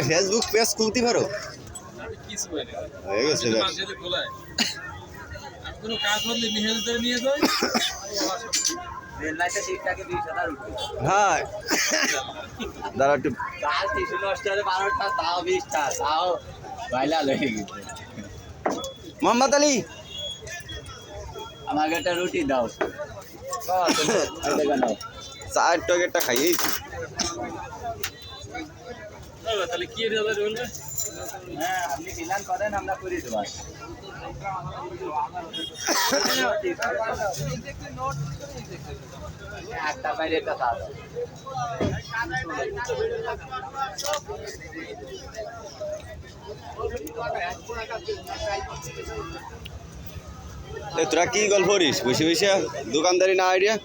Facebook page খুলতে পারো হয়ে গেছে কোনো কাজ করলে নিয়ে যাই হ্যাঁ দাঁড়া একটু মোহাম্মদ আলী আমাকে একটা রুটি দাও চার টকেটটা খাইয়েছি তাহলে কি বলবে হ্যাঁ আপনি ডিলান করেন আমরা করে দেবো একটা বাইরে একটা তোরা কি গল্প করিস বসে বসে দোকানদারি না আইডিয়া